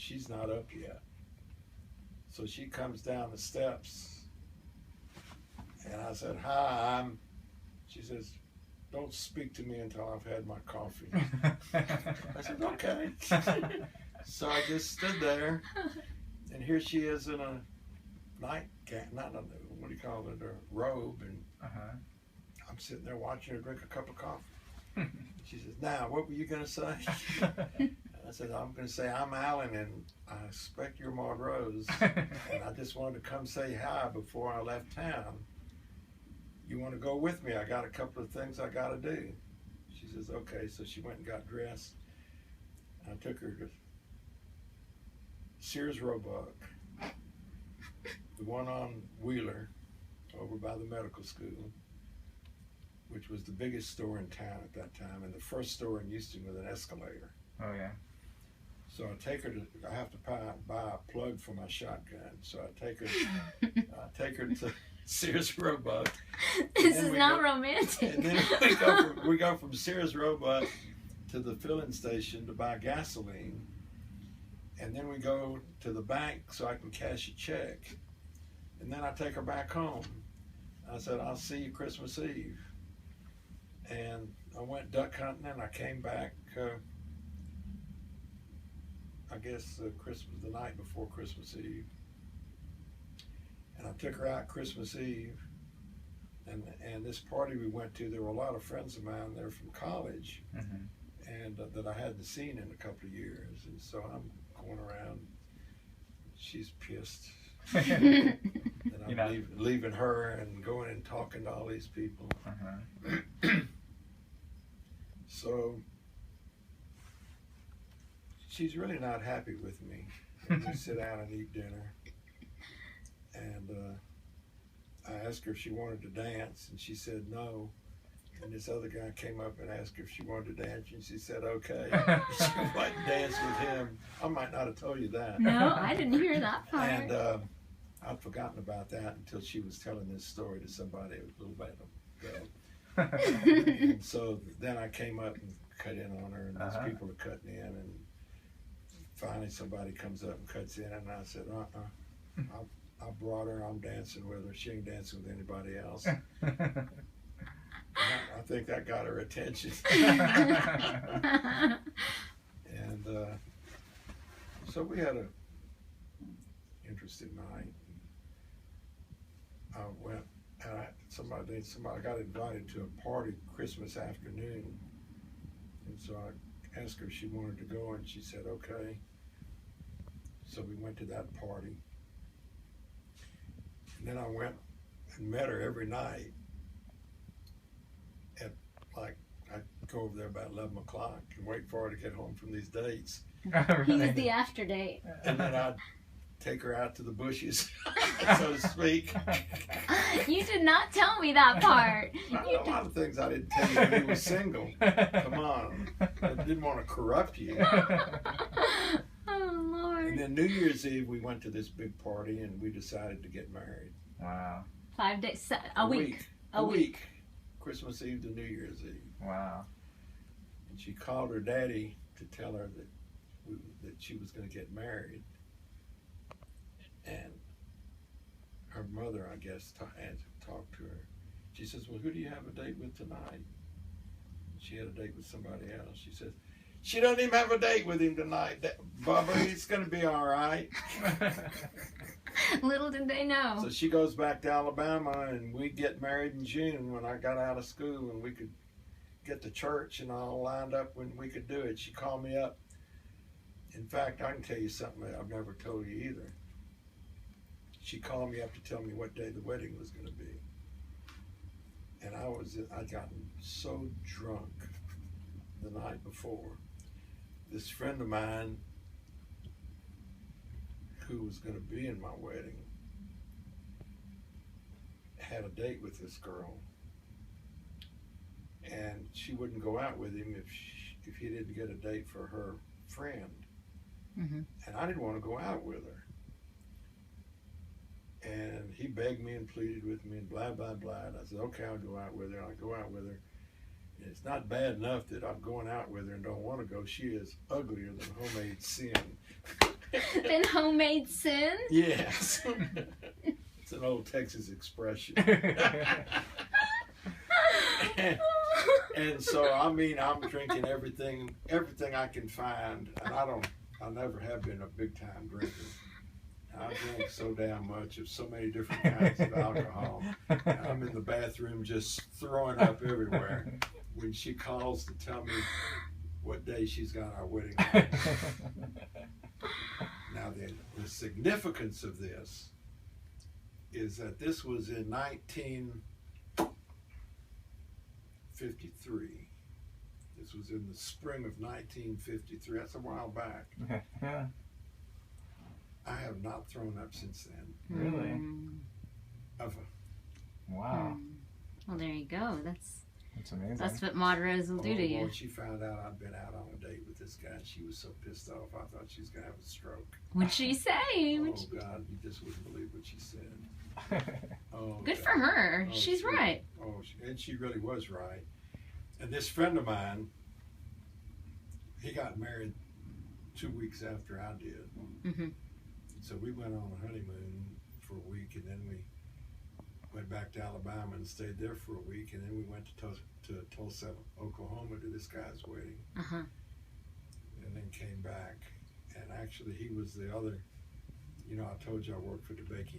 she's not up yet. So she comes down the steps, and I said, hi, she says, don't speak to me until I've had my coffee. I said, okay. So I just stood there, and here she is in a nightgown, not a, what do you call it, a robe, and I'm sitting there watching her drink a cup of coffee. She says, now, what were you going to say? I said, I'm going to say, I'm Alan, and I expect you're Maud Rose, and I just wanted to come say hi before I left town. You want to go with me? I got a couple of things I got to do. She says, okay. So she went and got dressed. I took her to Sears Roebuck, the one on Wheeler, over by the medical school, which was the biggest store in town at that time, and the first store in Houston with an escalator. Oh, yeah. So I take her to, I have to buy a plug for my shotgun. So I take her to Sears Roebuck. This is not romantic. And then we go from Sears Roebuck to the filling station to buy gasoline. And then we go to the bank so I can cash a check. And then I take her back home. I said, I'll see you Christmas Eve. And I went duck hunting, and I came back, I guess Christmas, the night before Christmas Eve. And I took her out Christmas Eve. And this party we went to, there were a lot of friends of mine there from college, and that I hadn't seen in a couple of years. And so I'm going around, she's pissed. And I'm leaving her and going and talking to all these people. So she's really not happy with me. And we sit down and eat dinner. And I asked her if she wanted to dance, and she said no. And this other guy came up and asked her if she wanted to dance, and she said okay. She might dance with him. I might not have told you that. No, I didn't hear that part. And I'd forgotten about that until she was telling this story to somebody a little bit ago. And so then I came up and cut in on her, and these people are cutting in, and finally somebody comes up and cuts in, and I said, I brought her, I'm dancing with her, she ain't dancing with anybody else. I think that got her attention. And so we had a interesting night. I went, and I got invited to a party Christmas afternoon, and so I asked her if she wanted to go, and she said okay. So we went to that party, and then I went and met her every night at, like, I'd go over there about 11 o'clock and wait for her to get home from these dates. He was the after date. And then I'd take her out to the bushes, so to speak. You did not tell me that part. A lot of things I didn't tell you when you were single. Come on. I didn't want to corrupt you. Oh, Lord. And then New Year's Eve, we went to this big party, and we decided to get married. Wow. 5 days, a week. A week. Christmas Eve to New Year's Eve. Wow. And she called her daddy to tell her that she was going to get married. And her mother, I guess, had to talk to her. She says, well, who do you have a date with tonight? She had a date with somebody else. She says, she doesn't even have a date with him tonight. Bubba, he's going to be all right. Little did they know. So she goes back to Alabama, and we get married in June when I got out of school, and we could get to church and all lined up when we could do it. She called me up. In fact, I can tell you something that I've never told you either. She called me up to tell me what day the wedding was going to be. And I'd gotten so drunk the night before. This friend of mine who was going to be in my wedding had a date with this girl, and she wouldn't go out with him if he didn't get a date for her friend. And I didn't want to go out with her. And he begged me and pleaded with me and blah, blah, blah. And I said, okay, I'll go out with her. I go out with her. And it's not bad enough that I'm going out with her and don't want to go. She is uglier than homemade sin. Than homemade sin? Yes. It's an old Texas expression. And so, I mean, I'm drinking everything I can find, and I never have been a big time drinker. I drink so damn much of so many different kinds of alcohol. I'm in the bathroom just throwing up everywhere when she calls to tell me what day she's got our wedding. Now, the significance of this is that this was in 1953. This was in the spring of 1953. That's a while back. Yeah. I have not thrown up since then. Really? Ever. Wow. Well, there you go. That's amazing. That's what Montrose will do to you. When she found out I'd been out on a date with this guy, she was so pissed off. I thought she was going to have a stroke. What'd she say? Oh, God, you just wouldn't believe what she said. Oh, Good God. for her. Oh, She's right. And she really was right. And this friend of mine, he got married 2 weeks after I did. Mm-hmm. So we went on a honeymoon for a week, and then we went back to Alabama and stayed there for a week, and then we went to Tulsa, Oklahoma to this guy's wedding, Uh-huh. and then came back. And actually, he was the other, I told you I worked for DeBakey